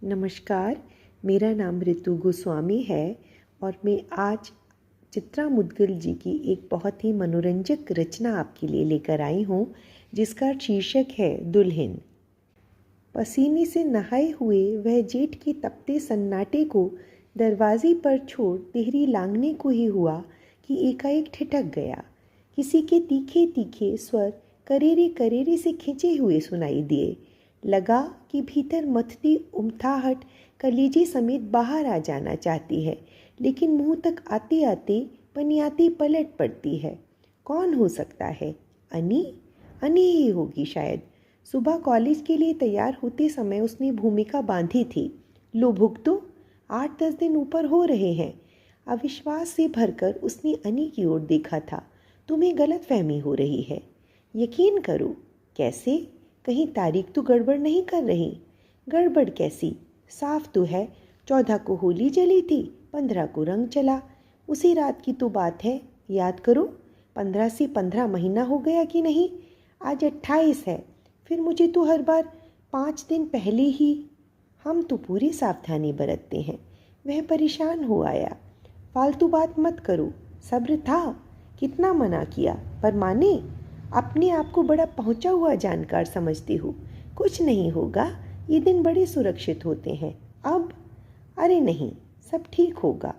नमस्कार, मेरा नाम ऋतु गोस्वामी है और मैं आज चित्रा मुद्गल जी की एक बहुत ही मनोरंजक रचना आपके लिए लेकर आई हूँ, जिसका शीर्षक है दुल्हन। पसीने से नहाए हुए वह जेठ के तपते सन्नाटे को दरवाजे पर छोड़ देहरी लांघने को ही हुआ कि एकाएक ठिठक गया। किसी के तीखे तीखे स्वर करेरे करेरे से खिंचे हुए सुनाई दिए। लगा कि भीतर मथती उमथाहट कलेजे समेत बाहर आ जाना चाहती है, लेकिन मुंह तक आते आते पनियाती पलट पड़ती है। कौन हो सकता है? अनी? अनी ही होगी शायद। सुबह कॉलेज के लिए तैयार होते समय उसने भूमिका बांधी थी। लो भुगतो, 8-10 दिन ऊपर हो रहे हैं। अविश्वास से भरकर उसने अनी की ओर देखा था। तुम्हें गलतफहमी हो रही है। यकीन करो। कैसे? कहीं तारीख तो गड़बड़ नहीं कर रही? गड़बड़ कैसी? साफ तो है। 14 को होली जली थी, 15 को रंग चला। उसी रात की तो बात है, याद करो। 15 से 15 महीना हो गया कि नहीं? आज 28 है। फिर मुझे तो हर बार 5 दिन पहले ही। हम तो पूरी सावधानी बरतते हैं। वह परेशान हो आया। फालतू बात मत करो। सब्र था। कितना मना किया, पर माने। अपने आप को बड़ा पहुंचा हुआ जानकार समझती हूँ। कुछ नहीं होगा, ये दिन बड़े सुरक्षित होते हैं। अब? अरे नहीं, सब ठीक होगा।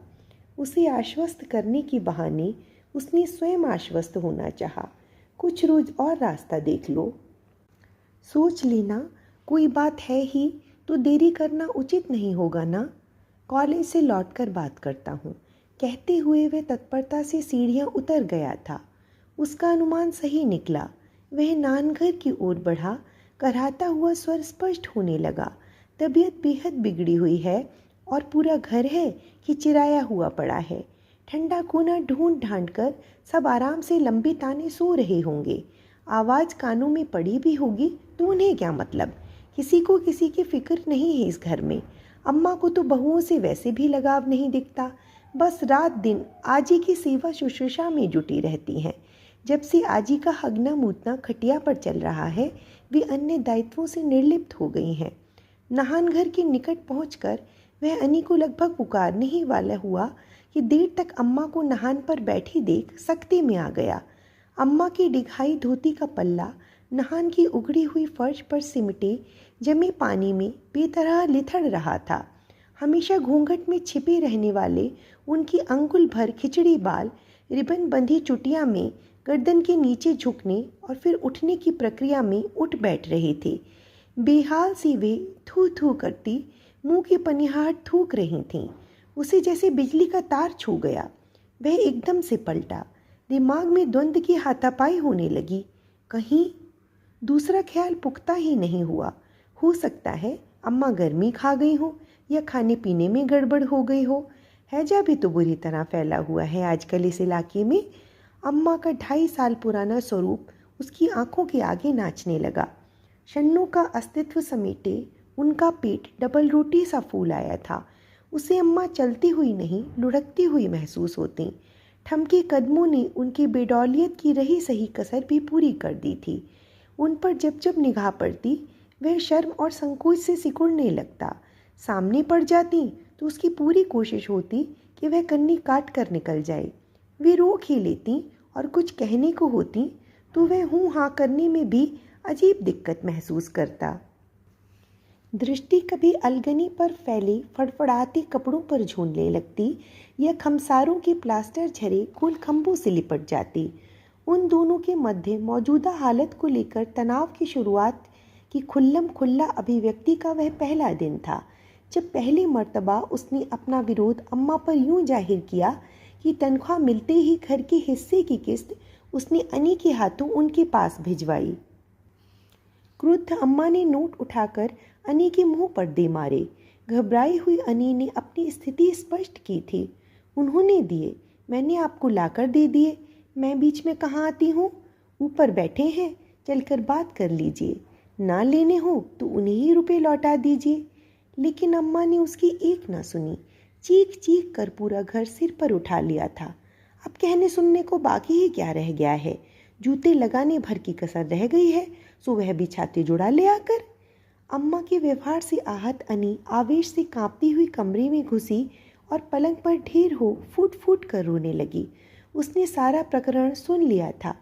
उसे आश्वस्त करने के बहाने उसने स्वयं आश्वस्त होना चाहा। कुछ रोज और रास्ता देख लो। सोच लेना, कोई बात है ही तो देरी करना उचित नहीं होगा ना। कॉलेज से लौटकर बात करता हूँ, कहते हुए वह तत्परता से सीढ़ियाँ उतर गया था। उसका अनुमान सही निकला। वह नानघर की ओर बढ़ा। कराहता हुआ स्वर स्पष्ट होने लगा। तबीयत बेहद बिगड़ी हुई है और पूरा घर है कि चिराया हुआ पड़ा है। ठंडा कोना ढूंढ ढांड कर सब आराम से लंबे ताने सो रहे होंगे। आवाज़ कानों में पड़ी भी होगी तो उन्हें क्या मतलब। किसी को किसी की फिक्र नहीं है इस घर में। अम्मा को तो बहुओं से वैसे भी लगाव नहीं दिखता। बस रात दिन आजी की सेवा शुश्रूषा में जुटी रहती हैं। जब से आजी का हगना मूतना खटिया पर चल रहा है, वे अन्य दायित्वों से निर्लिप्त हो गई हैं। नहानघर के निकट पहुंचकर वह अनी को लगभग पुकारने ही वाला हुआ कि देर तक अम्मा को नहान पर बैठी देख सख्ती में आ गया। अम्मा की डिघाई धोती का पल्ला नहान की उगड़ी हुई फर्श पर सिमटे जमे पानी में बेतरह लिथड़ रहा था। हमेशा घूंघट में छिपे रहने वाले उनकी अंगुल भर खिचड़ी बाल रिबन बंधी चुटिया में गर्दन के नीचे झुकने और फिर उठने की प्रक्रिया में उठ बैठ रहे थे। बेहाल सी वे थू थू करती मुंह की पनिहार थूक रही थीं। उसे जैसे बिजली का तार छू गया। वह एकदम से पलटा। दिमाग में द्वंद्व की हाथापाई होने लगी। कहीं दूसरा ख्याल पुख्ता ही नहीं हुआ। हो सकता है अम्मा गर्मी खा गई हो या खाने पीने में गड़बड़ हो गई हो। हैजा भी तो बुरी तरह फैला हुआ है आजकल इस इलाके में। अम्मा का 2.5 साल पुराना स्वरूप उसकी आंखों के आगे नाचने लगा। शन्नों का अस्तित्व समेटे उनका पेट डबल रोटी सा फूल आया था। उसे अम्मा चलती हुई नहीं, लुढ़कती हुई महसूस होती। ठमके कदमों ने उनकी बेडौलियत की रही सही कसर भी पूरी कर दी थी। उन पर जब जब निगाह पड़ती, वह शर्म और संकोच से सिकुड़ने लगता। सामने पड़ जाती तो उसकी पूरी कोशिश होती कि वह कन्नी काट कर निकल जाए। वे रोक ही लेती और कुछ कहने को होती तो वह हूँ हाँ करने में भी अजीब दिक्कत महसूस करता। दृष्टि कभी अलगनी पर फैले फड़फड़ाते कपड़ों पर झूलने लगती या खमसारों के प्लास्टर झरे गोल खंभों से लिपट जाती। उन दोनों के मध्य मौजूदा हालत को लेकर तनाव की शुरुआत की खुल्लम खुल्ला अभिव्यक्ति का वह पहला दिन था, जब पहली मर्तबा उसने अपना विरोध अम्मा पर यूं जाहिर किया कि तनख्वाह मिलते ही घर के हिस्से की किस्त उसने अनी के हाथों उनके पास भिजवाई। क्रुद्ध अम्मा ने नोट उठाकर अनी के मुंह पर दे मारे। घबराई हुई अनी ने अपनी स्थिति स्पष्ट की थी। उन्होंने दिए, मैंने आपको लाकर दे दिए। मैं बीच में कहाँ आती हूँ? ऊपर बैठे हैं, चलकर बात कर लीजिए। ना लेने हो तो उन्हें ही रुपए लौटा दीजिए। लेकिन अम्मा ने उसकी एक ना सुनी। चीख चीख कर पूरा घर सिर पर उठा लिया था। अब कहने सुनने को बाकी ही क्या रह गया है? जूते लगाने भर की कसर रह गई है, सो वह भी छाती जुड़ा ले आकर। अम्मा के व्यवहार से आहत अनी आवेश से कांपती हुई कमरे में घुसी और पलंग पर ढेर हो फूट फूट कर रोने लगी। उसने सारा प्रकरण सुन लिया था।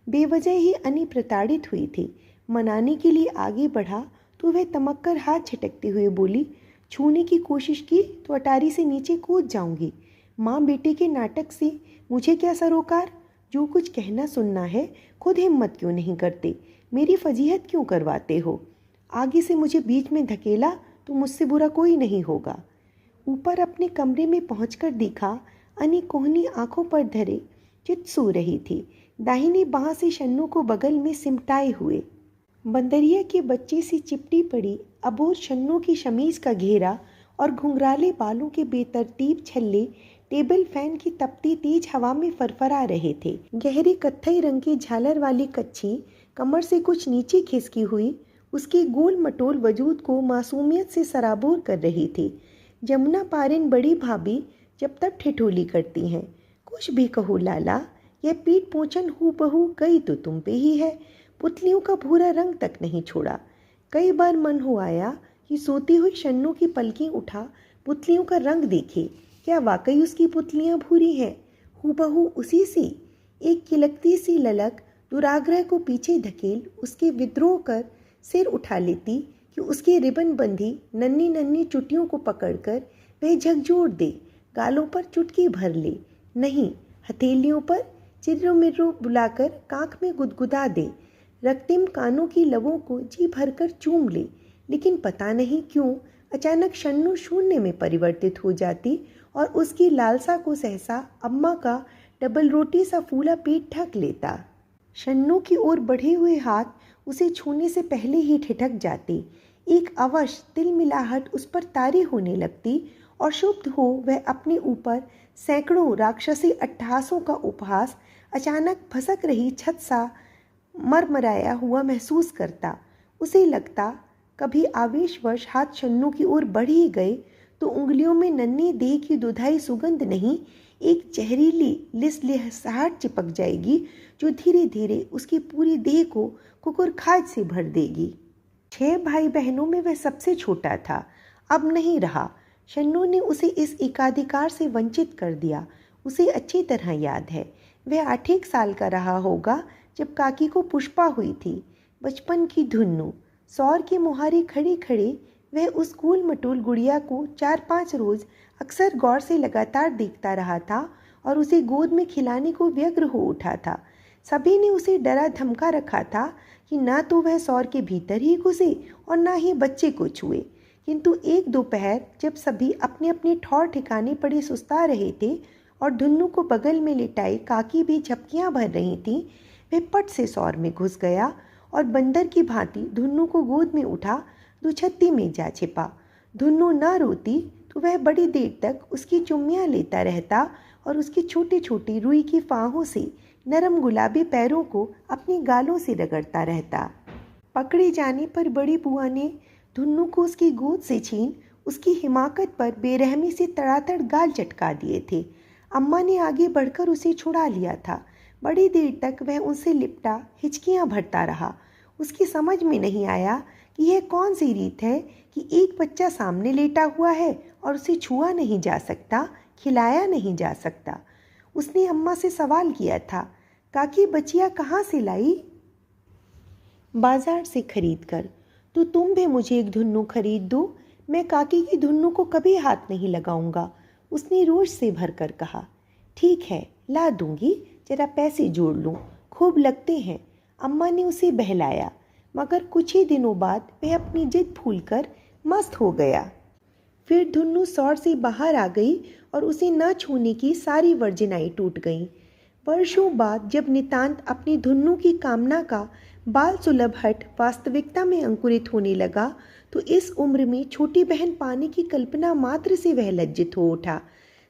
बेवजह ही अनी प्रताड़ित हुई थी। मनाने के लिए आगे बढ़ा तो वह तमक्कर हाथ झटकते हुए बोली, छूने की कोशिश की तो अटारी से नीचे कूद जाऊंगी। माँ बेटे के नाटक से मुझे क्या सरोकार? जो कुछ कहना सुनना है खुद हिम्मत क्यों नहीं करते? मेरी फजीहत क्यों करवाते हो? आगे से मुझे बीच में धकेला तो मुझसे बुरा कोई नहीं होगा। ऊपर अपने कमरे में पहुंचकर देखा अनी कोहनी आंखों पर धरे चित सो रही थी, दाहिनी बाह से शन्नू को बगल में सिमटाए हुए। बंदरिया के बच्चे सी चिपटी पड़ी अबोर शन्नू की शमीज का घेरा और घुंघराले बालों के बेतरतीब छल्ले टेबल फैन की तपती तेज हवा में फरफरा रहे थे। गहरे कत्थई रंग की झालर वाली कच्छी कमर से कुछ नीचे खिसकी हुई उसके गोल मटोल वजूद को मासूमियत से सराबोर कर रही थी। जमुना पारिन बड़ी भाभी जब तक ठिठोली करती हैं, कुछ भी कहो लाला, यह पीठ पोंछन हूबहू गई तो तुम पे ही है। पुतलियों का भूरा रंग तक नहीं छोड़ा। कई बार मन हो आया कि सोती हुई शन्नू की पलकें उठा पुतलियों का रंग देखे। क्या वाकई उसकी पुतलियां भूरी हैं? हूबहू उसी सी। एक किलकती सी ललक दुराग्रह को पीछे धकेल उसके विद्रोह कर सिर उठा लेती कि उसकी रिबन बंधी नन्ही नन्ही चुटियों को पकड़कर वह झकझोर दे, गालों पर चुटकी भर ले, नहीं हथेलियों पर चिर्रो मिर्रो बुलाकर कांख में गुदगुदा दे, रक्तिम कानों की लवों को जी भरकर चूम ले। लेकिन पता नहीं क्यों अचानक शन्नू शून्य में परिवर्तित हो जाती और उसकी लालसा को सहसा अम्मा का डबल रोटी सा फूला पेट ढक लेता। शन्नू की ओर बढ़े हुए हाथ उसे छूने से पहले ही ठिठक जाती। एक अवश तिलमिलाहट उस पर तारी होने लगती और शुद्ध हो वह अपने ऊपर सैकड़ों राक्षसी अट्टहासों का उपहास अचानक भसक रही छत सा मरमराया हुआ महसूस करता। उसे लगता कभी आवेशवश हाथ शन्नू की ओर बढ़ ही गए तो उंगलियों में नन्ही देह की दुधाई सुगंध नहीं, एक जहरीली लिसलिहसाहट चिपक जाएगी जो धीरे धीरे उसकी पूरी देह को कुकुर खाज से भर देगी। 6 भाई बहनों में वह सबसे छोटा था। अब नहीं रहा। शन्नू ने उसे इस एकाधिकार से वंचित कर दिया। उसे अच्छी तरह याद है, वह 8 साल का रहा होगा जब काकी को पुष्पा हुई थी। बचपन की धुन्नू सौर के मुहारे खड़े खड़े वह उस गोल मटोल गुड़िया को 4-5 रोज अक्सर गौर से लगातार देखता रहा था और उसे गोद में खिलाने को व्यग्र हो उठा था। सभी ने उसे डरा धमका रखा था कि ना तो वह सौर के भीतर ही घुसे और ना ही बच्चे को छुए। किंतु एक दोपहर जब सभी अपने अपने ठौर ठिकाने पड़े सुस्ता रहे थे और धुन्नू को बगल में लिटाई काकी भी झपकियां भर रही थीं, वह पट से सौर में घुस गया और बंदर की भांति धुन्नू को गोद में उठा दुछत्ती में जा छिपा। धुन्नू न रोती तो वह बड़ी देर तक उसकी चुम्मियाँ लेता रहता और उसकी छोटी छोटी रुई की फाहों से नरम गुलाबी पैरों को अपनी गालों से रगड़ता रहता। पकड़े जाने पर बड़ी बुआ ने धुन्नू को उसकी गोद से छीन उसकी हिमाकत पर बेरहमी से तड़ातड़ गाल चटका दिए थे। अम्मा ने आगे बढ़कर उसे छुड़ा लिया था। बड़ी देर तक वह उनसे लिपटा हिचकियां भरता रहा। उसकी समझ में नहीं आया कि यह कौन सी रीत है कि एक बच्चा सामने लेटा हुआ है और उसे छुआ नहीं जा सकता, खिलाया नहीं जा सकता। उसने अम्मा से सवाल किया था, काकी बचिया कहाँ से लाई? बाजार से खरीद कर। तो तुम भी मुझे एक धुन्नू खरीद दो, मैं काकी की धुन्नू को कभी हाथ नहीं लगाऊंगा, उसने रोष से भरकर कहा। ठीक है, ला दूंगी, जरा पैसे जोड़ लूँ, खूब लगते हैं। अम्मा ने उसे बहलाया, मगर कुछ ही दिनों बाद वह अपनी जिद भूलकर मस्त हो गया। फिर धुन्नू सौर से बाहर आ गई और उसे न छूने की सारी वर्जनाएं टूट गईं। वर्षों बाद जब नितांत अपनी धुन्नू की कामना का बाल सुलभ हट वास्तविकता में अंकुरित होने लगा तो इस उम्र में छोटी बहन पाने की कल्पना मात्र से वह लज्जित हो उठा।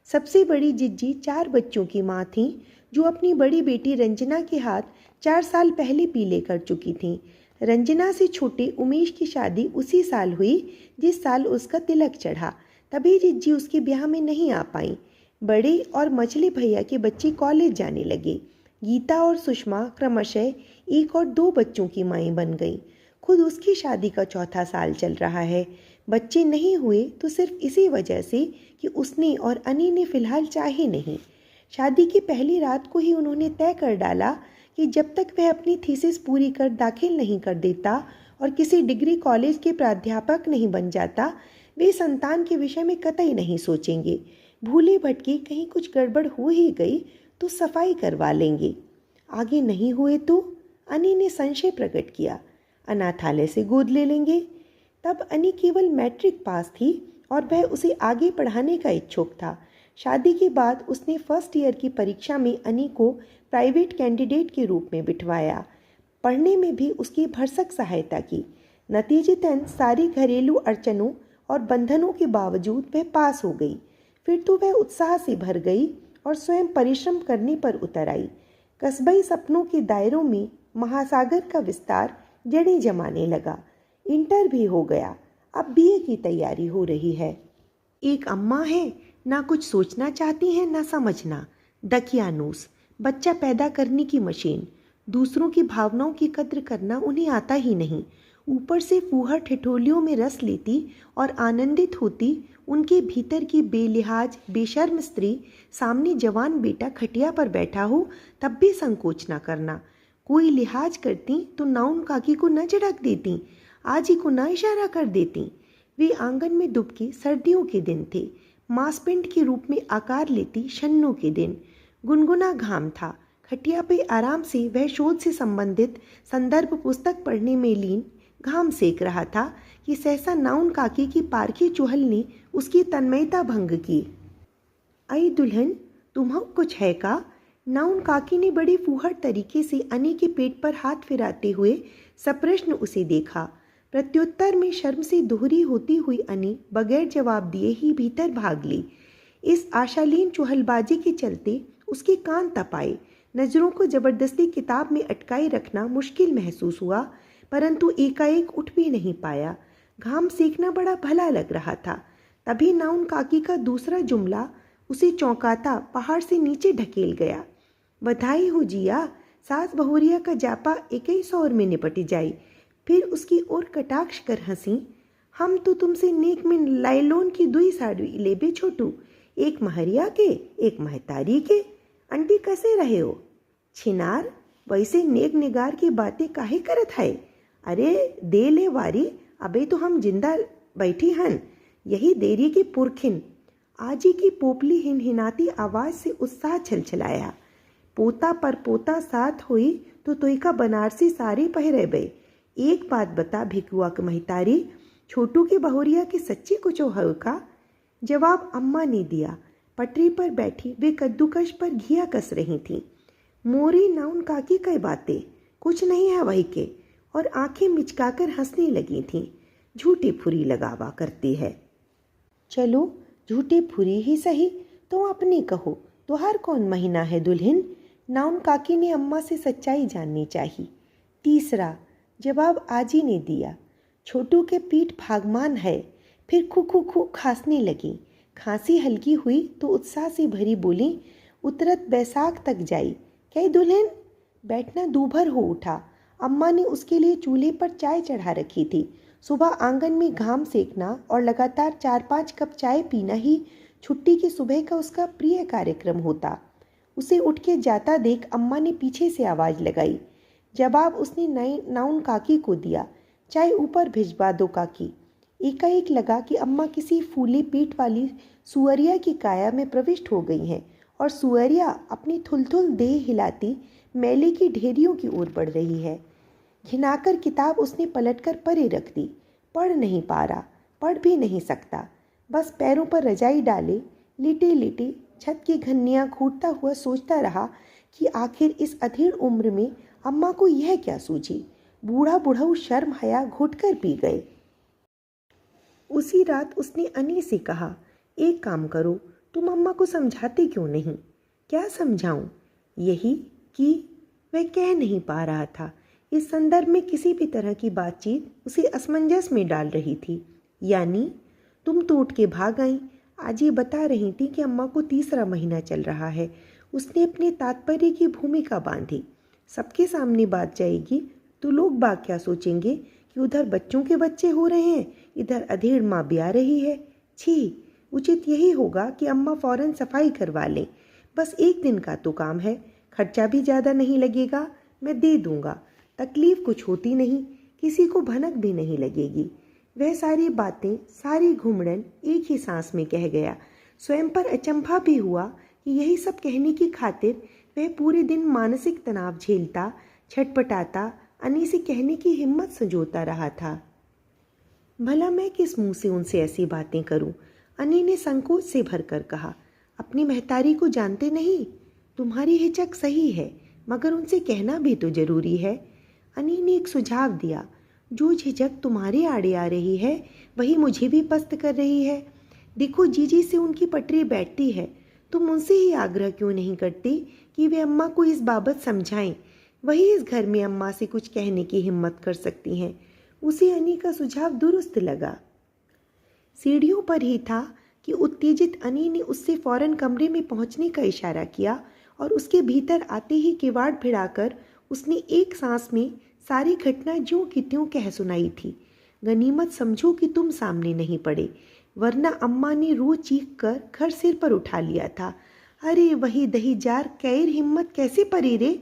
सबसे बड़ी जिज्जी 4 बच्चों की माँ थीं, जो अपनी बड़ी बेटी रंजना के हाथ 4 साल पहले पीले कर चुकी थीं। रंजना से छोटे उमेश की शादी उसी साल हुई जिस साल उसका तिलक चढ़ा। तभी जिज्जी उसके ब्याह में नहीं आ पाई। बड़े और मछली भैया के बच्चे कॉलेज जाने लगे। गीता और सुषमा क्रमशः 1 और 2 बच्चों की माएँ बन गईं। खुद उसकी शादी का चौथा साल चल रहा है। बच्चे नहीं हुए तो सिर्फ इसी वजह से कि उसने और अनी ने फिलहाल चाहे नहीं। शादी की पहली रात को ही उन्होंने तय कर डाला कि जब तक वह अपनी थीसिस पूरी कर दाखिल नहीं कर देता और किसी डिग्री कॉलेज के प्राध्यापक नहीं बन जाता, वे संतान के विषय में कतई नहीं सोचेंगे। भूले भटके कहीं कुछ गड़बड़ हो ही गई तो सफाई करवा लेंगे। आगे नहीं हुए तो अनी ने संशय प्रकट किया, अनाथालय से गोद ले लेंगे। तब अनी केवल मैट्रिक पास थी और वह उसे आगे पढ़ाने का इच्छुक था। शादी के बाद उसने फर्स्ट ईयर की परीक्षा में अनी को प्राइवेट कैंडिडेट के रूप में बिठवाया। पढ़ने में भी उसकी भरसक सहायता की। नतीजतन सारी घरेलू अड़चनों और बंधनों के बावजूद वह पास हो गई। फिर तो वह उत्साह से भर गई और स्वयं परिश्रम करने पर उतर आई। कस्बई सपनों के दायरों में महासागर का विस्तार जड़ें जमाने लगा। इंटर भी हो गया, अब बीए की तैयारी हो रही है। एक अम्मा है, ना कुछ सोचना चाहती हैं ना समझना। दकियानूस, बच्चा पैदा करने की मशीन। दूसरों की भावनाओं की कद्र करना उन्हें आता ही नहीं। ऊपर से फूहड़ ठिठोलियों में रस लेती और आनंदित होती उनके भीतर की बेलिहाज बेशर्म स्त्री। सामने जवान बेटा खटिया पर बैठा हो तब भी संकोच न करना। कोई लिहाज करती तो नाउन काकी को न झड़क देती, आज ही को न इशारा कर देती। वे आंगन में दुबके सर्दियों के दिन थे, मांसपिंड के रूप में आकार लेती शन्नों के दिन। गुनगुना घाम था। खटिया पे आराम से वह शोध से संबंधित संदर्भ पुस्तक पढ़ने में लीन घाम सेक रहा था कि सहसा नाउन काकी की पारखी चुहल ने उसकी तन्मयता भंग की। आई दुल्हन, तुम्हें कुछ है का? नाउन काकी ने बड़े फूहड़ तरीके से अनी के पेट पर हाथ फिराते हुए सप्रश्न उसे देखा। प्रत्युत्तर में शर्म से दोहरी होती हुई अनी बगैर जवाब दिए ही भीतर भाग ली। इस आशालीन चुहलबाजी के चलते उसके कान तपाए। नजरों को जबरदस्ती किताब में अटकाए रखना मुश्किल महसूस हुआ, परंतु एकाएक उठ भी नहीं पाया। घाम सेकना बड़ा भला लग रहा था। तभी नाउन काकी का दूसरा जुमला उसे चौंकाता पहाड़ से नीचे ढकेल गया। बधाई हो जिया, सास बहुरिया का जापा 21 और में निपट जाई। फिर उसकी ओर कटाक्ष कर हंसी। हम तो तुमसे नेक में लाइलोन की दुई साड़ी लेबे छोटू, एक महरिया के एक महतारी के। आंटी कैसे रहे हो? छिनार, वैसे नेक निगार की बातें काहे करत है? अरे दे ले वारी, अबे तो हम जिंदा बैठी हन। यही देरी की पुरखिन। आजी की पोपली हिनहिनाती आवाज से उत्साह छलछलाया। पोता पर पोता साथ हुई तो तुई का बनारसी साड़ी पहरे बे। एक बात बता भिकुआ के महतारी, छोटू की बहुरिया की सच्ची कुछो है का? जवाब अम्मा ने दिया। पटरी पर बैठी वे कद्दूकश पर घिया कस रही थीं। मोरी नाउन काकी कई बातें, कुछ नहीं है वही के, और आंखें मिचकाकर हंसने लगी थीं। झूठी फुरी लगावा करती है। चलो झूठी फुरी ही सही, तो अपनी कहो, तुहार कौन महीना है दुल्हन? नाउन काकी ने अम्मा से सच्चाई जाननी चाहिए। तीसरा जवाब आजी ने दिया। छोटू के पीठ भागमान है। फिर खू खू खू खांसने लगी। खांसी हल्की हुई तो उत्साह से भरी बोली, उतरत बैसाख तक जाई। क्या दुल्हन? बैठना दूभर हो उठा। अम्मा ने उसके लिए चूल्हे पर चाय चढ़ा रखी थी। सुबह आंगन में घाम सेकना और लगातार 4-5 कप चाय पीना ही छुट्टी की सुबह का उसका प्रिय कार्यक्रम होता। उसे उठ के जाता देख अम्मा ने पीछे से आवाज़ लगाई। जवाब उसने नाउन काकी को दिया, चाय ऊपर भिजवा दो काकी। एकाएक लगा कि अम्मा किसी फूली पीठ वाली सुअरिया की काया में प्रविष्ट हो गई हैं और सुअरिया अपनी थुलथुल देह हिलाती मैले की ढेरियों की ओर बढ़ रही है। घिनाकर किताब उसने पलटकर परे रख दी। पढ़ नहीं पा रहा, पढ़ भी नहीं सकता। बस पैरों पर रजाई डाले लेटे लेटे छत की घन्नियाँ घूटता हुआ सोचता रहा कि आखिर इस अधेड़ उम्र में अम्मा को यह क्या सूझी। बूढ़ा बुढ़ऊ शर्म हया घुटकर पी गए। उसी रात उसने अनी से कहा, एक काम करो, तुम अम्मा को समझाते क्यों नहीं? क्या समझाऊं? यही कि वह कह नहीं पा रहा था। इस संदर्भ में किसी भी तरह की बातचीत उसे असमंजस में डाल रही थी। यानी तुम तो उठ के भाग आई। आज ये बता रही थी कि अम्मा को तीसरा महीना चल रहा है। उसने अपने तात्पर्य की भूमिका बांधी। सबके सामने बात जाएगी तो लोग बाग क्या सोचेंगे कि उधर बच्चों के बच्चे हो रहे हैं, इधर अधेड़ माँ ब्याह रही है। छी, उचित यही होगा कि अम्मा फौरन सफाई करवा लें। बस एक दिन का तो काम है, खर्चा भी ज़्यादा नहीं लगेगा, मैं दे दूंगा। तकलीफ कुछ होती नहीं, किसी को भनक भी नहीं लगेगी। वह सारी बातें, सारी घुमड़न एक ही सांस में कह गया। स्वयं पर अचंभा भी हुआ कि यही सब कहने की खातिर वह पूरे दिन मानसिक तनाव झेलता, छटपटाता, अनी से कहने की हिम्मत संजोता रहा था। भला मैं किस मुंह से उनसे ऐसी बातें करूं? अनी ने संकोच से भरकर कहा। अपनी महतारी को जानते नहीं? तुम्हारी हिचक सही है, मगर उनसे कहना भी तो जरूरी है। अनी ने एक सुझाव दिया। जो झिझक तुम्हारे आड़े आ रही है, वही मुझे भी पस्त कर रही है। देखो, जीजी से उनकी पटरी बैठती है। तुम उनसे ही आग्रह क्यों नहीं करती कि वे अम्मा को इस बाबत समझाएं? वही इस घर में अम्मा से कुछ कहने की हिम्मत कर सकती हैं। उसे अनी का सुझाव दुरुस्त लगा। सीढ़ियों पर ही था कि उत्तेजित अनी ने उससे फौरन कमरे में पहुंचने का इशारा किया और उसके भीतर आते ही किवाड़ भिड़ाकर उसने एक सांस में सारी घटना ज्यों की त्यों कह सुनाई थी। गनीमत समझो कि तुम सामने नहीं पड़े, वरना अम्मा ने रो चीख कर घर सिर पर उठा लिया था। अरे वही दही जार कैर हिम्मत कैसे परी रे?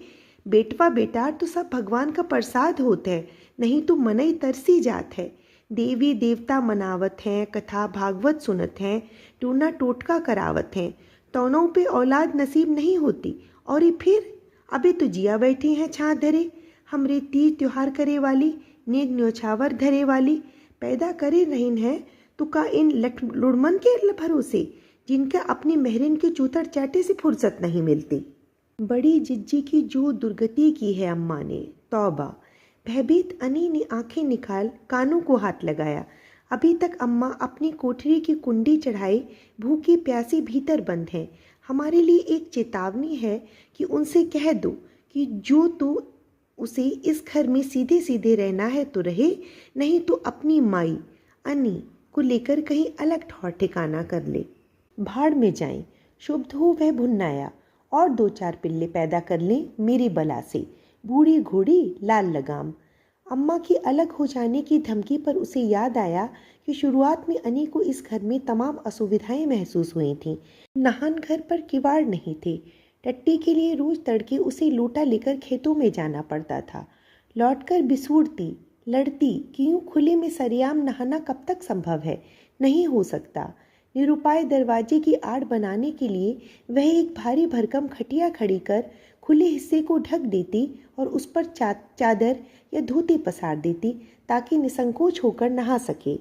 बेटवा बेटार तो सब भगवान का प्रसाद होत है, नहीं तो मनई तरसी जात है। देवी देवता मनावत हैं, कथा भागवत सुनत हैं, टूना टोटका करावत हैं, तौनों पे औलाद नसीब नहीं होती। और ये फिर अबे तो जिया बैठी हैं छाँ धरे, हमरे तीज त्योहार करे वाली, नेग न्योछावर धरे वाली, पैदा करे रहीन हैं तो का इन लुड़मन के भरोसे, जिनका अपनी महरिन के चूतर चाटे से फुर्सत नहीं मिलती। बड़ी जिज्जी की जो दुर्गति की है अम्मा ने, तौबा। भयभीत अनी ने आंखें निकाल कानों को हाथ लगाया। अभी तक अम्मा अपनी कोठरी की कुंडी चढ़ाए भूखी प्यासी भीतर बंद हैं। हमारे लिए एक चेतावनी है कि उनसे कह दो कि जो तो उसे इस घर में सीधे सीधे रहना है तो रहे, नहीं तो अपनी माई अनी को लेकर कहीं अलग ठौर ठिकाना कर ले। भाड़ में जाएं, शुभ हो वह भुन्नाया, और 2-4 पिल्ले पैदा कर लें मेरी बला से। बूढ़ी घोड़ी लाल लगाम। अम्मा की अलग हो जाने की धमकी पर उसे याद आया कि शुरुआत में अनी को इस घर में तमाम असुविधाएं महसूस हुई थीं। नहान घर पर किवाड़ नहीं थे। टट्टी के लिए रोज तड़के उसे लोटा लेकर खेतों में जाना पड़ता था। लौटकर बिसूड़ती, लड़ती कि यूं खुले में सरेआम नहाना कब तक संभव है, नहीं हो सकता। निरुपाय दरवाजे की आड़ बनाने के लिए वह एक भारी भरकम खटिया खड़ी कर खुले हिस्से को ढक देती और उस पर चादर या धोती पसार देती ताकि निसंकोच होकर नहा सके।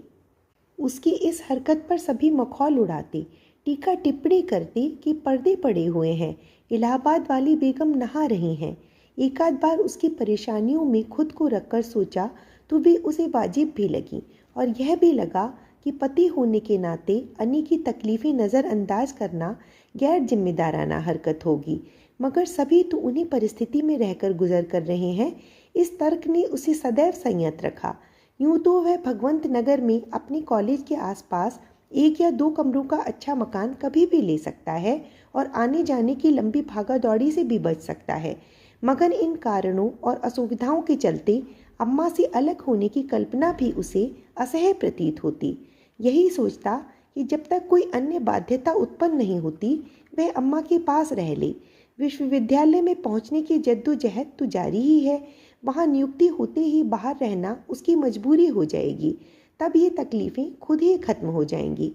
उसकी इस हरकत पर सभी मखौल उड़ाते, टीका टिप्पणी करती कि पर्दे पड़े हुए हैं, इलाहाबाद वाली बेगम नहा रही हैं। एक आध बार उसकी परेशानियों में खुद को रखकर सोचा तो भी उसे वाजिब भी लगी और यह भी लगा कि पति होने के नाते अनी की तकलीफें नज़रअंदाज करना गैर जिम्मेदाराना हरकत होगी। मगर सभी तो उन्हीं परिस्थिति में रहकर गुजर कर रहे हैं। इस तर्क ने उसे सदैव संयत रखा। यूं तो वह भगवंत नगर में अपने कॉलेज के आसपास 1 या 2 कमरों का अच्छा मकान कभी भी ले सकता है और आने जाने की लंबी भागा दौड़ी से भी बच सकता है, मगर इन कारणों और असुविधाओं के चलते अम्मा से अलग होने की कल्पना भी उसे असह्य प्रतीत होती। यही सोचता कि जब तक कोई अन्य बाध्यता उत्पन्न नहीं होती वह अम्मा के पास रह ले। विश्वविद्यालय में पहुंचने की जद्दोजहद तो जारी ही है, वहां नियुक्ति होते ही बाहर रहना उसकी मजबूरी हो जाएगी। तब ये तकलीफ़ें खुद ही खत्म हो जाएंगी।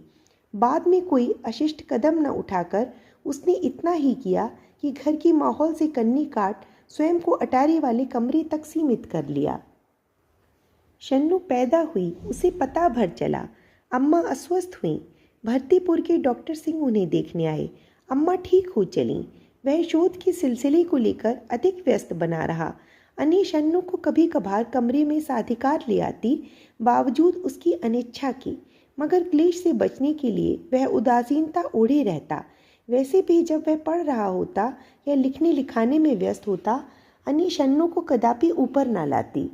बाद में कोई अशिष्ट कदम न उठाकर उसने इतना ही किया कि घर की माहौल से कन्नी काट स्वयं को अटारी वाले कमरे तक सीमित कर लिया। शन्नू पैदा हुई, उसे पता भर चला। अम्मा अस्वस्थ हुई। भरतीपुर के डॉक्टर सिंह उन्हें देखने आए। अम्मा ठीक हो चलीं। वह शोध के सिलसिले को लेकर अधिक व्यस्त बना रहा। अनी शन्नू को कभी कभार कमरे में साधिकार ले आती, बावजूद उसकी अनिच्छा की, मगर क्लेश से बचने के लिए वह उदासीनता ओढ़े रहता। वैसे भी जब वह पढ़ रहा होता या लिखने लिखाने में व्यस्त होता, अनी शन्नू को कदापि ऊपर न लाती।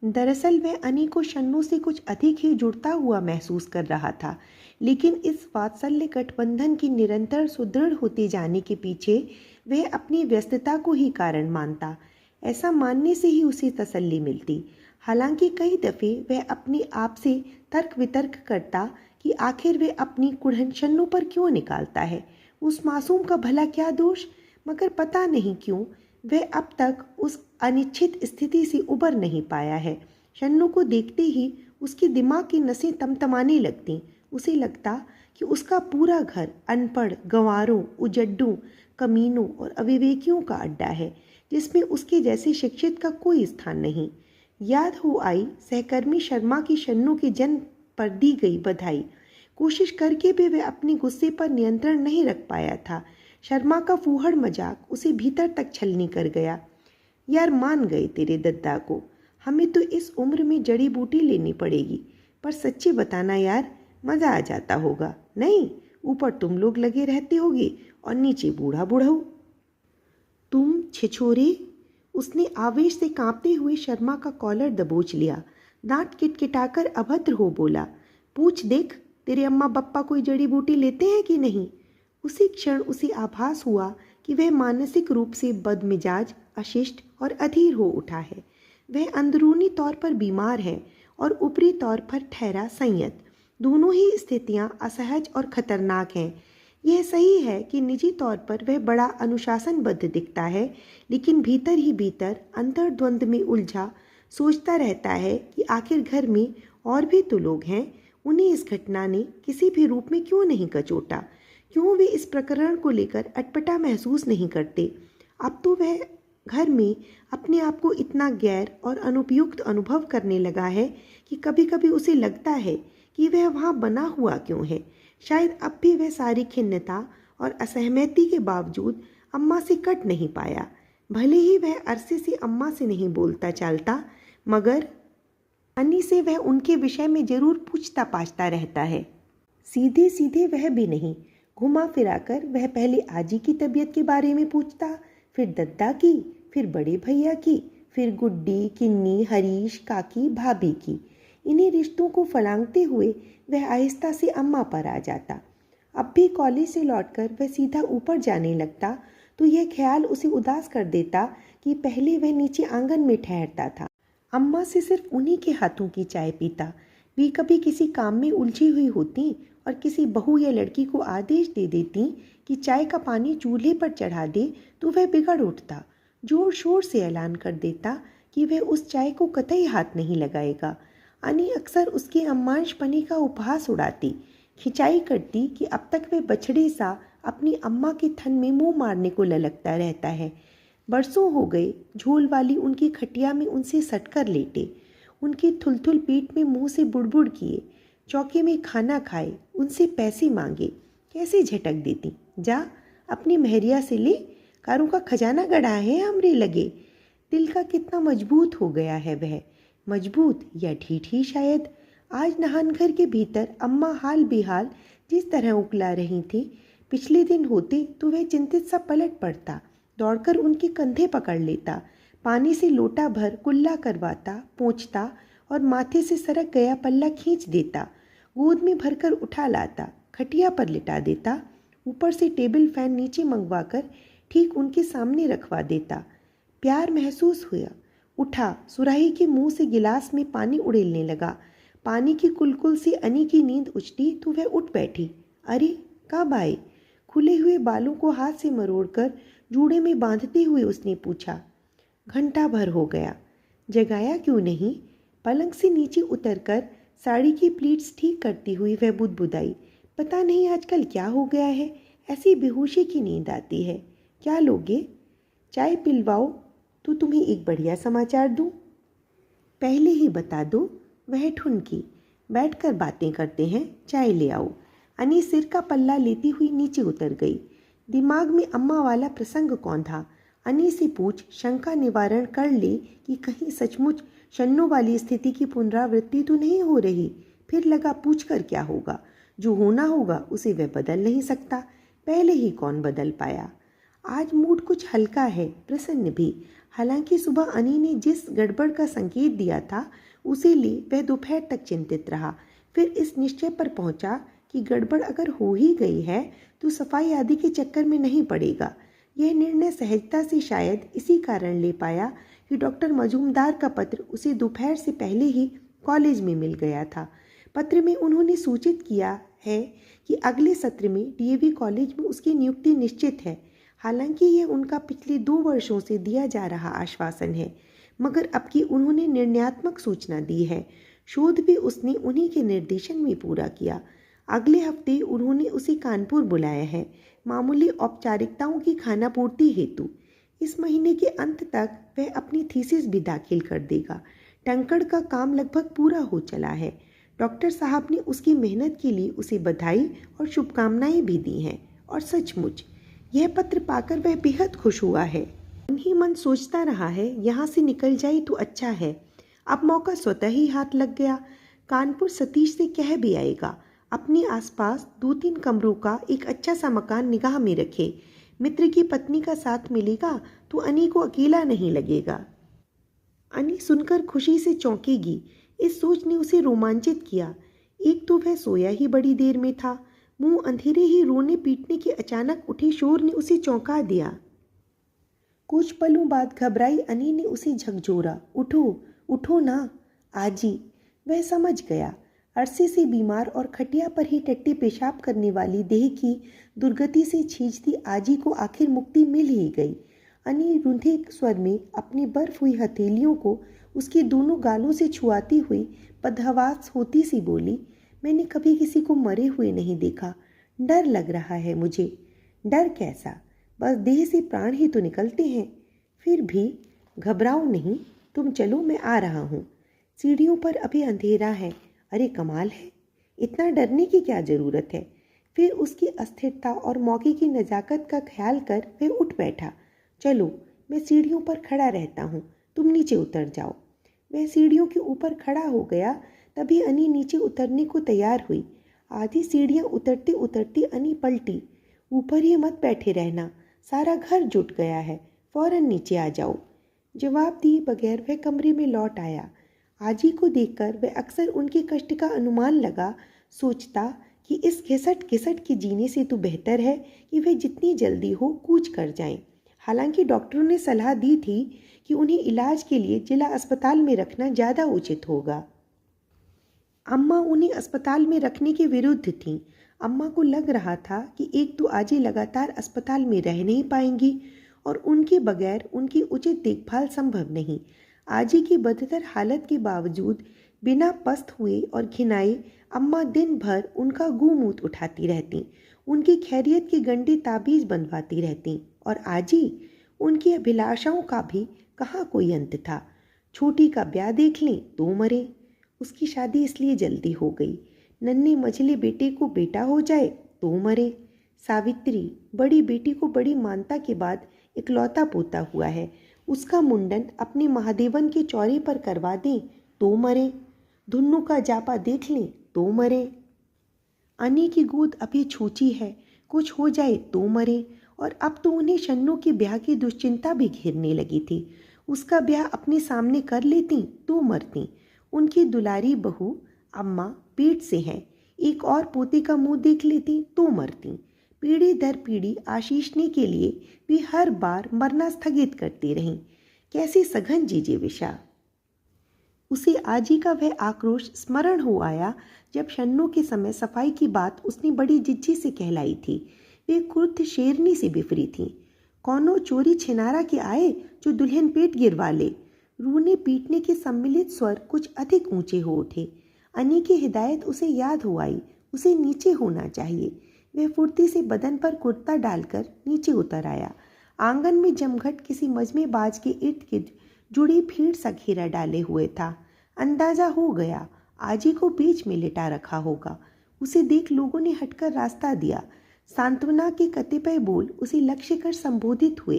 दरअसल वह अनी को शन्नू से कुछ अधिक ही जुड़ता हुआ महसूस कर रहा था, लेकिन इस वात्सल्य गठबंधन की निरंतर सुदृढ़ होते जाने के पीछे वह अपनी व्यस्तता को ही कारण मानता। ऐसा मानने से ही उसे तसल्ली मिलती। हालांकि कई दफ़े वह अपने आप से तर्क वितर्क करता कि आखिर वह अपनी कुढ़न शन्नू पर क्यों निकालता है। उस मासूम का भला क्या दोष, मगर पता नहीं क्यों वह अब तक उस अनिश्चित स्थिति से उबर नहीं पाया है। शन्नू को देखते ही उसके दिमाग की नसें तमतमाने लगती। उसे लगता कि उसका पूरा घर अनपढ़, गंवारों, उजड्डों, कमीनों और अविवेकियों का अड्डा है, जिसमें उसके जैसे शिक्षित का कोई स्थान नहीं। याद हो आई सहकर्मी शर्मा की शन्नू के जन्म पर दी गई बधाई। कोशिश करके भी वह अपने गुस्से पर नियंत्रण नहीं रख पाया था। शर्मा का फूहड़ मजाक उसे भीतर तक छलनी कर गया। यार मान गए तेरे दद्दा को, हमें तो इस उम्र में जड़ी बूटी लेनी पड़ेगी, पर सच्ची बताना यार, मज़ा आ जाता होगा नहीं? ऊपर तुम लोग लगे रहते होगे और नीचे बूढ़ा बूढ़ऊ। तुम छिछोरे, उसने आवेश से कांपते हुए शर्मा का कॉलर दबोच लिया। दांत किटकिटाकर अभद्र हो बोला, पूछ देख तेरे अम्मा बप्पा कोई जड़ी बूटी लेते हैं कि नहीं। उसी क्षण उसे आभास हुआ कि वह मानसिक रूप से बदमिजाज, अशिष्ट और अधीर हो उठा है। वह अंदरूनी तौर पर बीमार है और ऊपरी तौर पर ठहरा संयत। दोनों ही स्थितियां असहज और खतरनाक हैं। यह सही है कि निजी तौर पर वह बड़ा अनुशासनबद्ध दिखता है, लेकिन भीतर ही भीतर अंतर्द्वंद में उलझा सोचता रहता है कि आखिर घर में और भी तो लोग हैं। उन्हें इस घटना ने किसी भी रूप में क्यों नहीं कचोटा? क्यों वे इस प्रकरण को लेकर अटपटा महसूस नहीं करते? अब तो वह घर में अपने आप को इतना गैर और अनुपयुक्त अनुभव करने लगा है कि कभी कभी उसे लगता है कि वह वहाँ बना हुआ क्यों है। शायद अब भी वह सारी खिन्नता और असहमति के बावजूद अम्मा से कट नहीं पाया। भले ही वह अरसे से अम्मा से नहीं बोलता चालता, मगर अन्नी से वह उनके विषय में जरूर पूछता पाछता रहता है। सीधे सीधे वह भी नहीं, घुमा फिराकर वह पहले आजी की तबीयत के बारे में पूछता, फिर दद्दा की, फिर बड़े भैया की, फिर गुड्डी, किन्नी, हरीश, काकी, भाभी की। इन्हीं रिश्तों को फलांगते हुए वह आहिस्ता से अम्मा पर आ जाता। अब भी कॉलेज से लौटकर वह सीधा ऊपर जाने लगता तो यह ख्याल उसे उदास कर देता कि पहले वह नीचे आंगन में ठहरता था, अम्मा से सिर्फ उन्हीं के हाथों की चाय पीता। वे कभी किसी काम में उलझी हुई होती और किसी बहू या लड़की को आदेश दे देती कि चाय का पानी चूल्हे पर चढ़ा दे, तो वह बिगड़ उठता, जोर शोर से ऐलान कर देता कि वह उस चाय को कतई हाथ नहीं लगाएगा। अनी अक्सर उसके अम्मांशपनी का उपहास उड़ाती, खिंचाई करती कि अब तक वह बछड़े सा अपनी अम्मा के थन में मुंह मारने को ललकता रहता है। बरसों हो गए झोल वाली उनकी खटिया में उनसे सटकर लेटे, उनकी थुलथुल पीठ में मुंह से बुड़बुड़ किए, चौके में खाना खाए, उनसे पैसे मांगे। कैसे झटक देती, जा अपनी महरिया से ले, कारों का खजाना गड़ा है हमरे लगे। दिल का कितना मजबूत हो गया है वह, मजबूत या ढीठ ही शायद। आज नहानघर के भीतर अम्मा हाल बेहाल जिस तरह उकला रही थी, पिछले दिन होते तो वह चिंतित सा पलट पड़ता, दौड़कर उनके कंधे पकड़ लेता, पानी से लोटा भर कुल्ला करवाता, पोंछता और माथे से सरक गया पल्ला खींच देता, गोद में भरकर उठा लाता, खटिया पर लिटा देता, ऊपर से टेबल फैन नीचे मंगवाकर ठीक उनके सामने रखवा देता। प्यार महसूस हुआ, उठा, सुराही के मुंह से गिलास में पानी उड़ेलने लगा। पानी की कुलकुल से अनी की नींद उछली तो वह उठ बैठी। अरे कब आए? खुले हुए बालों को हाथ से मरोड़कर जूड़े में बांधते हुए उसने पूछा। घंटा भर हो गया। जगाया क्यों नहीं? पलंग से नीचे उतरकर साड़ी की प्लीट्स ठीक करती हुई वह बुदबुदाई, पता नहीं आजकल क्या हो गया है, ऐसी बेहोशी की नींद आती है। क्या लोगे? चाय पिलवाओ तो तुम्हें एक बढ़िया समाचार दूं? पहले ही बता दो, वह ठुनकी। बैठकर बातें करते हैं, चाय ले आओ। अनी सिर का पल्ला लेती हुई नीचे उतर गई। दिमाग में अम्मा वाला प्रसंग कौन था? अनी से पूछ, शंका निवारण कर ले कि कहीं सचमुच शन्नू वाली स्थिति की पुनरावृत्ति तो नहीं हो रही। फिर लगा पूछ कर क्या होगा, जो होना होगा उसे वह बदल नहीं सकता, पहले ही कौन बदल पाया। आज मूड कुछ हल्का है, प्रसन्न भी। हालांकि सुबह अनी ने जिस गड़बड़ का संकेत दिया था उसे ले वह दोपहर तक चिंतित रहा। फिर इस निश्चय पर पहुंचा कि गड़बड़ अगर हो ही गई है तो सफाई आदि के चक्कर में नहीं पड़ेगा। यह निर्णय सहजता से शायद इसी कारण ले पाया कि डॉक्टर मजूमदार का पत्र उसे दोपहर से पहले ही कॉलेज में मिल गया था। पत्र में उन्होंने सूचित किया है कि अगले सत्र में डीएवी कॉलेज में उसकी नियुक्ति निश्चित है। हालांकि यह उनका पिछले 2 वर्षों से दिया जा रहा आश्वासन है, मगर अब की उन्होंने निर्णयात्मक सूचना दी है। शोध भी उसने उन्हीं के निर्देशन में पूरा किया। अगले हफ्ते उन्होंने उसे कानपुर बुलाया है, मामूली औपचारिकताओं की खानापूर्ति हेतु। इस महीने के अंत तक वह अपनी थीसिस भी दाखिल कर देगा। टंकण का काम लगभग पूरा हो चला है। डॉक्टर साहब ने उसकी मेहनत के लिए उसे बधाई और शुभकामनाएं भी दी हैं। और सचमुच यह पत्र पाकर वह बेहद खुश हुआ है। मन ही मन सोचता रहा है, यहाँ से निकल जाए तो अच्छा है। अब मौका स्वतः ही हाथ लग गया। कानपुर सतीश से कह भी आएगा, अपने आसपास 2-3 कमरों का एक अच्छा सा मकान निगाह में रखे। मित्र की पत्नी का साथ मिलेगा तो अनी को अकेला नहीं लगेगा। अनी सुनकर खुशी से चौंकेगी। इस सोच ने उसे रोमांचित किया। एक तो वह सोया ही बड़ी देर में था। मुंह अंधेरे ही रोने पीटने के अचानक उठे शोर ने उसे चौंका दिया। कुछ पलों बाद घबराई अनी ने उसे झकझोरा, उठो उठो ना आजी। वह समझ गया। अरसे से बीमार और खटिया पर ही टट्टी पेशाब करने वाली देह की दुर्गति से छींचती आजी को आखिर मुक्ति मिल ही गई। अनी रुंधे स्वर में अपनी बर्फ हुई हथेलियों को उसके दोनों गालों से छुआती हुई बदहवास होती सी बोली, मैंने कभी किसी को मरे हुए नहीं देखा। डर लग रहा है मुझे। डर कैसा, बस देह से प्राण ही तो निकलते हैं। फिर भी घबराओ नहीं, तुम चलो, मैं आ रहा हूँ। सीढ़ियों पर अभी अंधेरा है। अरे कमाल है, इतना डरने की क्या ज़रूरत है। फिर उसकी अस्थिरता और मौके की नज़ाकत का ख्याल कर वह उठ बैठा। चलो, मैं सीढ़ियों पर खड़ा रहता हूँ, तुम नीचे उतर जाओ। वह सीढ़ियों के ऊपर खड़ा हो गया। तभी अनी नीचे उतरने को तैयार हुई। आधी सीढ़ियाँ उतरती उतरती अनी पलटी। ऊपर ही मत बैठे रहना, सारा घर जुट गया है, फौरन नीचे आ जाओ। जवाब दिए बगैर वह कमरे में लौट आया। आजी को देखकर वह अक्सर उनके कष्ट का अनुमान लगा, सोचता कि इस घिसट घिसट के जीने से तो बेहतर है कि वे जितनी जल्दी हो कूच कर जाएं। हालांकि डॉक्टरों ने सलाह दी थी कि उन्हें इलाज के लिए जिला अस्पताल में रखना ज़्यादा उचित होगा। अम्मा उन्हें अस्पताल में रखने के विरुद्ध थीं। अम्मा को लग रहा था कि एक तो आजी लगातार अस्पताल में रह नहीं पाएंगी और उनके बगैर उनकी उचित देखभाल संभव नहीं। आजी की बदतर हालत के बावजूद बिना पस्त हुए और घिनाए अम्मा दिन भर उनका गूमूत उठाती रहती, उनकी खैरियत की गंडी ताबीज़ बंधवाती रहती। और आजी, उनकी अभिलाषाओं का भी कहाँ कोई अंत था। छोटी का ब्याह देख लें तो मरे। उसकी शादी इसलिए जल्दी हो गई, नन्हे मझले बेटे को बेटा हो जाए तो मरे। सावित्री, बड़ी बेटी को बड़ी मानता के बाद इकलौता पोता हुआ है, उसका मुंडन अपने महादेवन के चौरे पर करवा दें तो मरे। धुन्नू का जापा देख लें तो मरे। अनी की गोद अभी छूची है, कुछ हो जाए तो मरे। और अब तो उन्हें शन्नू के ब्याह की दुश्चिंता भी घेरने लगी थी। उसका ब्याह अपने सामने कर लेती तो मरती। उनकी दुलारी बहू अम्मा पेट से हैं, एक और पोते का मुंह देख लेती तो मरती। पीढ़ी दर पीढ़ी आशीषने के लिए भी हर बार मरना स्थगित करती रहीं। कैसी सघन जीजे विशा। उसे आजी का वह आक्रोश स्मरण हो आया जब शन्नू के समय सफाई की बात उसने बड़ी जिज्जी से कहलाई थी। वे कुर्द शेरनी से बिफरी थी। कौनो चोरी छिनारा के आए जो दुल्हन पेट गिरवा ले। रूने पीटने के सम्मिलित स्वर कुछ अधिक ऊंचे हो उठे। अनी की हिदायत उसे याद हो आई, उसे नीचे होना चाहिए। वह फुर्ती से बदन पर कुर्ता डालकर नीचे उतर आया। आंगन में जमघट किसी मजमे बाज के इर्द गिर्द जुड़ी भीड़ सा घेरा डाले हुए था। अंदाजा हो गया आजी को बीच में लिटा रखा होगा। उसे देख लोगों ने हटकर रास्ता दिया। सांत्वना के कतिपय बोल उसे लक्ष्य कर संबोधित हुए।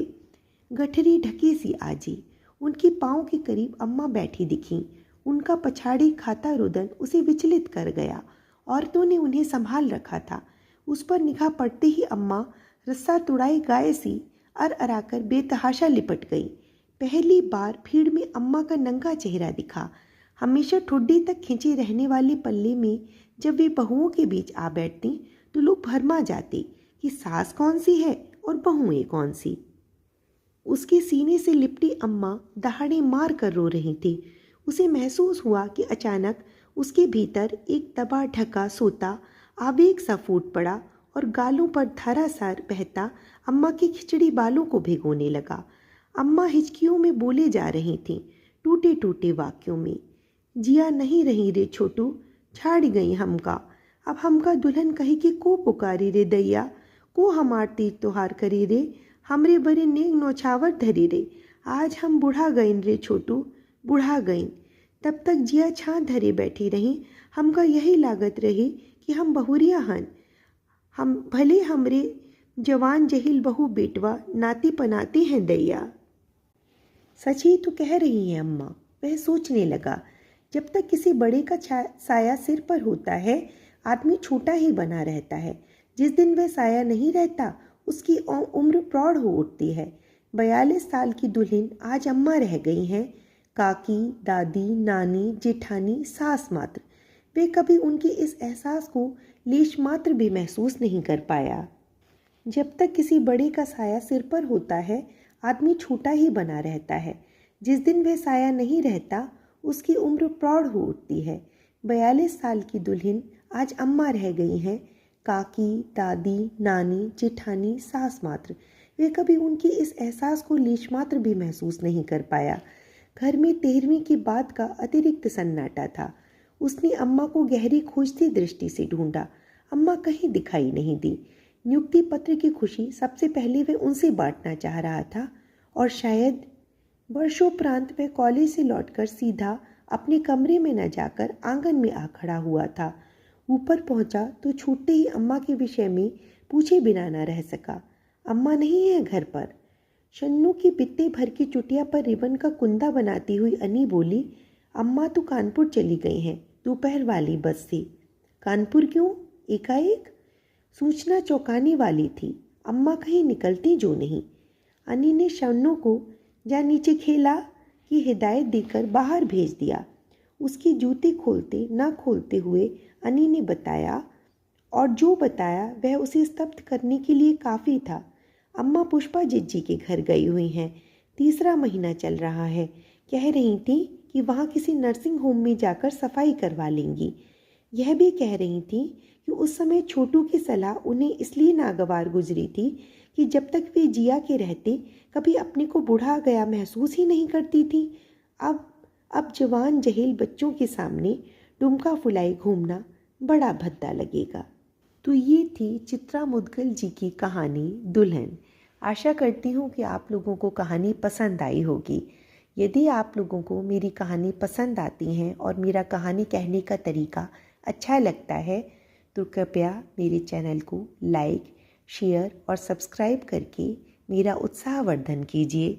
गठरी ढकी सी आजी, उनके पांव के करीब अम्मा बैठी दिखीं। उनका पछाड़ी खाता रुदन उसे विचलित कर गया। औरतों ने उन्हें संभाल रखा था। उस पर निगाह पड़ते ही अम्मा रस्सा तुड़ाई गाय सी अर-अराकर बेतहाशा लिपट गई। पहली बार भीड़ में अम्मा का नंगा चेहरा दिखा। हमेशा ठुड्डी तक खिंचे रहने वाले पल्ले में जब वे बहुओं के बीच आ बैठती तो लोग भरमा जाते कि सास कौन सी है और बहुएं कौन सी। उसके सीने से लिपटी अम्मा दहाड़े मार कर रो रही थी। उसे महसूस हुआ कि अचानक उसके भीतर एक दबा ढका सोता आवेग सा फूट पड़ा और गालों पर धारासार बहता अम्मा के खिचड़ी बालों को भिगोने लगा। अम्मा हिचकियों में बोले जा रही थीं, टूटे टूटे वाक्यों में। जिया नहीं रही रे छोटू, छाड़ गई हमका। अब हमका दुल्हन कही के को पुकारी रे दैया, को हमार तीर त्योहार करी रे, हमरे बरे नेग नौछावर धरी रे। आज हम बुढ़ा गईन रे छोटू, बुढ़ा गईन। तब तक जिया छां धरे बैठी रही। हमका यही लागत रही कि हम बहुरिया हन। हम भले हमरे जवान जहिल बहू बेटवा नाती पनाती हैं दैया। सच ही तो कह रही है अम्मा, वह सोचने लगा। जब तक किसी बड़े का साया सिर पर होता है, आदमी छोटा ही बना रहता है। जिस दिन वह साया नहीं रहता, उसकी उम्र प्रौढ़ हो उठती है। 42 साल की दुल्हन आज अम्मा रह गई हैं। काकी, दादी, नानी, जेठानी, सास मात्र। वे कभी उनके इस एहसास को लेश मात्र भी महसूस नहीं कर पाया। जब तक किसी बड़े का साया सिर पर होता है, आदमी छोटा ही बना रहता है। जिस दिन वह साया नहीं रहता, उसकी उम्र प्रौढ़ हो उठती है। 42 साल की दुल्हन आज अम्मा रह गई हैं। काकी, दादी, नानी, जेठानी, सास मात्र। वे कभी उनके इस एहसास को लेश मात्र भी महसूस नहीं कर पाया। घर में 13वीं की बात का अतिरिक्त सन्नाटा था। उसने अम्मा को गहरी खोजती दृष्टि से ढूंढा। अम्मा कहीं दिखाई नहीं दी। नियुक्ति पत्र की खुशी सबसे पहले वह उनसे बांटना चाह रहा था, और शायद वर्षोपरांत वह कॉलेज से लौटकर सीधा अपने कमरे में न जाकर आंगन में आ खड़ा हुआ था। ऊपर पहुंचा तो छूटते ही अम्मा के विषय में पूछे बिना न रह सका। अम्मा नहीं है घर पर। शन्नू की बित्ते भर की चुटिया पर रिबन का कुंदा बनाती हुई अनी बोली, अम्मा तो कानपुर चली गई हैं, दोपहर वाली बस से। कानपुर क्यों एकाएक? सूचना चौंकाने वाली थी। अम्मा कहीं निकलती जो नहीं। अनी ने शन्नू को जा नीचे खेला की हिदायत देकर बाहर भेज दिया। उसके जूते खोलते न खोलते हुए अनी ने बताया, और जो बताया वह उसे स्तब्ध करने के लिए काफ़ी था। अम्मा पुष्पा जिज्जी के घर गई हुई हैं। 3रा महीना चल रहा है। कह रही थी कि वहाँ किसी नर्सिंग होम में जाकर सफाई करवा लेंगी। यह भी कह रही थी कि उस समय छोटू की सलाह उन्हें इसलिए नागवार गुजरी थी कि जब तक वे जिया के रहते कभी अपने को बूढ़ा गया महसूस ही नहीं करती थी। अब जवान जहेल बच्चों के सामने डुमका फुलाई घूमना बड़ा भद्दा लगेगा। तो ये थी चित्रा मुद्गल जी की कहानी दुल्हन। आशा करती हूँ कि आप लोगों को कहानी पसंद आई होगी। यदि आप लोगों को मेरी कहानी पसंद आती हैं और मेरा कहानी कहने का तरीका अच्छा लगता है, तो कृपया मेरे चैनल को लाइक, शेयर और सब्सक्राइब करके मेरा उत्साहवर्धन कीजिए।